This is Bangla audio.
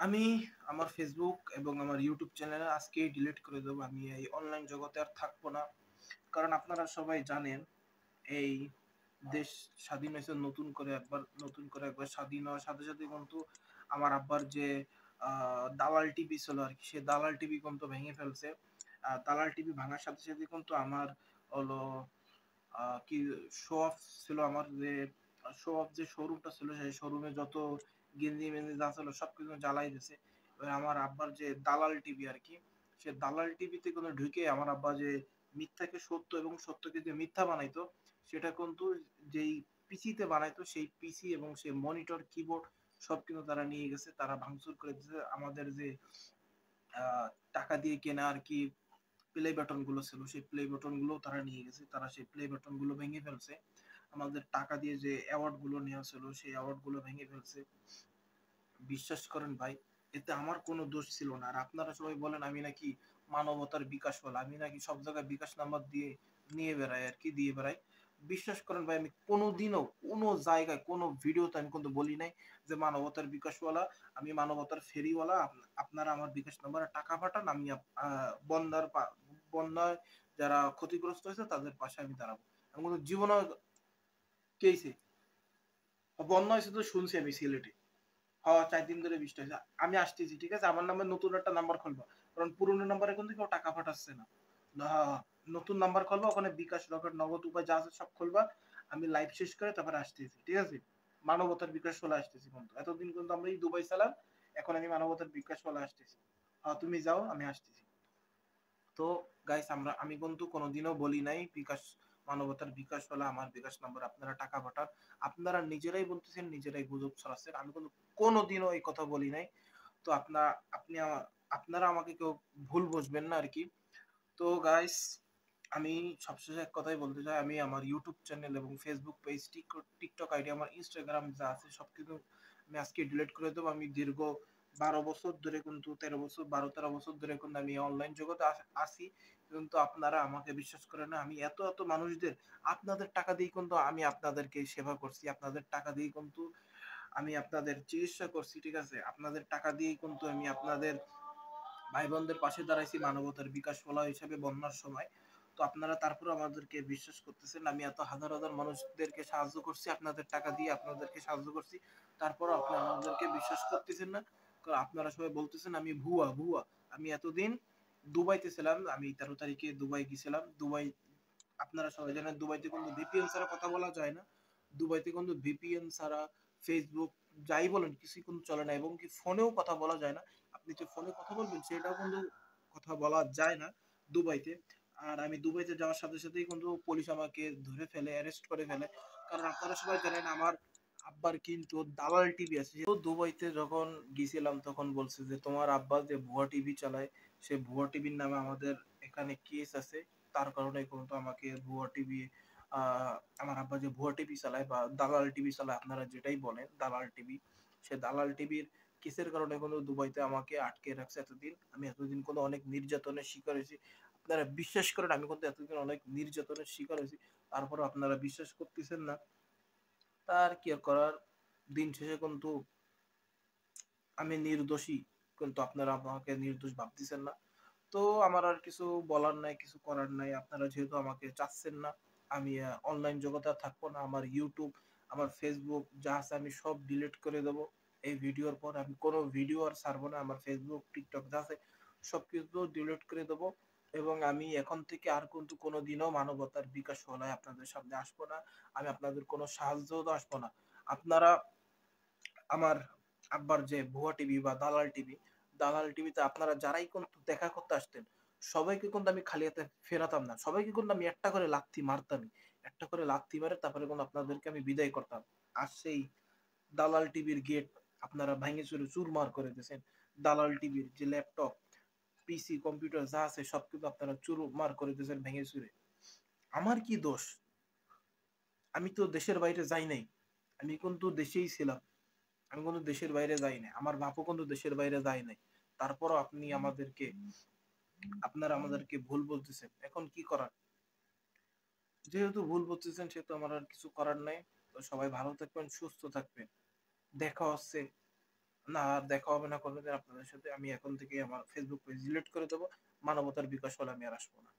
আমি আমার ফেসবুক এবং আমার ইউটিউব চ্যানেল আজকেই ডিলিট করে দেবো। আমি এই অনলাইন জগতে আর থাকবো না। কারণ আপনারা সবাই জানেন এই দেশ স্বাধীন হয়েছে নতুন করে একবার স্বাধীন হওয়ার সাথে সাথে কিন্তু আমার আব্বার যে দালাল টিভি ছিল আর কি, সে দালাল টিভি কিন্তু ভেঙে ফেলছে। দালাল টিভি ভাঙার সাথে সাথে কিন্তু আমার হলো কি শো অফ ছিল, আমার যে শো অফ যে শোরুমটা ছিল সেই শোরুমে যত গেঞ্জি মেঞ্জি যা ছিল সবকিছু জ্বালাই দিছে। এবার আমার আব্বার যে দালাল টিভি আর কি, সে দালাল টিভিতে কোনো ঢুকে আমার আব্বা যে মিথ্যাকে সত্য এবং সত্যকে যে মিথ্যা বানাইতো, সেটা কিন্তু যেই পিসিতে বানাইতো সেই পিসি এবং সেই মনিটর কিবোর্ড সব কিন্তু তারা নিয়ে গেছে, তারা ভাঙচুর করে দিয়েছে। আমাদের যে আহ, টাকা দিয়ে কেনা আর কি প্লে বাটন গুলো ছিল, সেই প্লে বাটন গুলো তারা নিয়ে গেছে, তারা সেই প্লে বাটন গুলো ভেঙে ফেলছে। আমাদের টাকা দিয়ে যে অ্যাওয়ার্ড গুলো নেওয়া ছিল সেই অ্যাওয়ার্ড গুলো ভেঙে ফেলছে। বিশ্বাস করেন ভাই, এতে আমার কোনো দোষ ছিল না। আর আপনারা সবাই বলেন আমি নাকি মানবতার বিকাশ বলে, আমি নাকি সব জায়গায় বিকাশ নাম্বার দিয়ে নিয়ে বেড়াই আর কি, দিয়ে বেড়াই। বিশ্বাস করেন ভাই, আমি কোনোদিনও কোনো জায়গায় কোনো ভিডিওতে আমি কিন্তু বলি নাই যে মানবতার বিকাশওয়ালা, আমি মানবতার ফেরিওয়ালা, আপনারা আমার বিকাশ নাম্বারে টাকা পাঠান, আমি বন্যায় যারা ক্ষতিগ্রস্ত হয়েছে তাদের পাশে আমি দাঁড়াবো। আমি কিন্তু জীবনে কেছে বন্যা হয়েছে তো শুনছি আমি সিলেটে, হওয়া 4 দিন ধরে বৃষ্টি হয়েছে। আমি আসতেছি, ঠিক আছে, আমার নামে নতুন একটা নাম্বার খুলবো, কারণ পুরোনো নাম্বারে কিন্তু কেউ টাকা পাঠাচ্ছে না। হ্যাঁ, হ্যাঁ, নতুন নাম্বার খুলবো, ওখানে বিকাশ রকেট নগদ উপায় যা আছে সব খুলবা। আমি লাইভ শেষ করে তারপরে আসতেছি, ঠিক আছে। মানবতার বিকাশ চলে আসতেছি, কিন্তু এতদিন কিন্তু আমরা এই দুবাই ছিলাম, এখন আমি মানবতার বিকাশ চলে আসতেছি। হ্যাঁ, তুমি যাও, আমি আসতেছি। তো গাইস, আমি কিন্তু কোনোদিনও বলি নাই বিকাশ, মানবতার বিকাশ হলো আমার বিকাশ নম্বর আপনারা টাকা পাঠান। আপনারা নিজেরাই বলতেছেন, নিজেরাই গুজব ছড়াচ্ছেন, আমি কিন্তু কোনোদিনও এই কথা বলি নাই। তো আপনারা আমাকে কেউ ভুল বুঝবেন না আর কি। তো গাইস, আমি সবশেষে এক কথাই বলতে চাই, আমি আমার ইউটিউব চ্যানেল এবং ফেসবুক পেজ, টিকটক আইডি, আমার ইনস্টাগ্রাম যা আছে সবকিছু আমি আজকে ডিলিট করে দেবো। আমি দীর্ঘ 12 বছর ধরে কিন্তু 13 বছর, 12-13 বছর ধরে কিন্তু আমি অনলাইন জগতে আসি, কিন্তু আপনারা আমাকে বিশ্বাস করেন না। আমি এত এত মানুষদের আপনাদের টাকা দিয়ে কিন্তু আমি আপনাদেরকে সেবা করছি, আপনাদের টাকা দিয়ে কিন্তু আমি আপনাদের চিকিৎসা করছি, ঠিক আছে, আপনাদের টাকা দিয়েই কিন্তু আমি আপনাদের ভাই বোনদের পাশে দাঁড়াইছি মানবতার বিকাশ ফলা হিসেবে বন্যার সময়। তো আপনারা তারপরে আমাদেরকে বিশ্বাস করতেছেন, আমি এত হাজার হাজার মানুষদেরকে সাহায্য করছি আপনাদের টাকা দিয়ে, আপনাদেরকে সাহায্য করছি, তারপর আপনারা আমাদেরকে বিশ্বাস করতেছেন না। কারণ আপনারা সবাই বলতেছেন আমি ভুয়া ভুয়া। আমি এতদিন দুবাইতে ছিলাম, আমি 13 তারিখে দুবাই গেছিলাম। দুবাই, আপনারা সবাই জানেন দুবাইতে কিন্তু ভিপিএন ছাড়া কথা বলা যায় না। দুবাইতে কিন্তু ভিপিএন ছাড়া ফেসবুক যাই বলেন কিছুই কিন্তু চলে না, এবং কি ফোনেও কথা বলা যায় না। আপনি যে ফোনে কথা বলবেন সেটাও কিন্তু কথা বলা যায় না দুবাইতে। আর আমি দুবাইতে যাওয়ার সাথে সাথেই কিন্তু পুলিশ আমাকে ধরে ফেলে, অ্যারেস্ট করে ফেলে। কারণ আপনারা সবাই জানেন আমার আব্বার কিন্তু দালাল টিভি আছে। তো দুবাইতে যখন গিয়েছিলাম তখন বলছে যে তোমার আব্বা যে ভুয়া টিভি চালায়, সে ভুয়া টিভির নামে আমাদের এখানে কেস আছে, তার কারণে কিন্তু আমাকে ভুয়া টিভি, আহ আমার আব্বা যে ভুয়া টিভি চালায় বা দালাল টিভি চালায়, আপনারা যেটাই বলেন দালাল টিভি, সে দালাল টিভির কেসের কারণে কিন্তু দুবাইতে আমাকে আটকে রাখছে এতদিন। আমি এতদিন কিন্তু অনেক নির্যাতনের শিকার হয়েছি। আপনারা বিশ্বাস করেন, আমি কিন্তু এতদিন অনেক নির্যাতনের শিকার হয়েছি, তারপর আপনারা বিশ্বাস করতেছেন না। তার কি আর করার, দিন শেষে কিন্তু আমি নির্দোষী, কিন্তু আপনারা আমাকে নির্দোষ ভাবতেছেন না। তো আমার আর কিছু বলার নাই, কিছু করার নাই। আপনারা যেহেতু আমাকে চাচ্ছেন না, আমি অনলাইন জগতে আর থাকবো না। আমার ইউটিউব, আমার ফেসবুক যা আছে আমি সব ডিলিট করে দেবো। এই ভিডিওর পর আমি কোনো ভিডিও আর ছাড়বো না। আমার ফেসবুক, টিকটক যা আছে সবকিছু ডিলিট করে দেবো। এবং আমি এখন থেকে আর কিন্তু কোনোদিনও মানবতার বিকাশ হলে আপনাদের সামনে আসবো না। আমি আপনাদের কোনো সাহায্যও তো আসবো না। আপনারা আমার আব্বার যে ভুয়া টিভি বা দালাল টিভি, দালাল টিভিতে আপনারা যারাই কিন্তু দেখা করতে আসতেন সবাইকে কিন্তু আমি খালি হাতে ফেরাতাম না, সবাইকে কিন্তু আমি একটা করে লাথি মারতামই। একটা করে লাথি মারে তারপরে কিন্তু আপনাদেরকে আমি বিদায় করতাম। আর সেই দালাল টিভির গেট আপনারা ভেঙে চুরে চুরমার করে দিয়েছেন। দালাল টিভির যে ল্যাপটপ, পিসি, কম্পিউটার যা আছে সব কিন্তু আপনারা চুরমার করে দিয়েছেন ভেঙে চুরে। আমার কি দোষ? আমি তো দেশের বাইরে যাই নাই, আমি কিন্তু দেশেই ছিলাম। আমি কিন্তু দেশের বাইরে যাই নাই, আমার বাপও কিন্তু দেশের বাইরে যায় নাই। তারপরও আপনারা আমাদেরকে ভুল বলতেছেন, এখন কি করার? যেহেতু ভুল বলতেছেন সেহেতু আমার আর কিছু করার নাই। তো সবাই ভালো থাকবেন, সুস্থ থাকবেন। দেখা হচ্ছে না আর দেখা হবে না কোনোদিন আপনাদের সাথে। আমি এখন থেকেই আমার ফেসবুক পেজ ডিলিট করে দেবো। মানবতার বিকাশ হলে আমি আর আসবো না।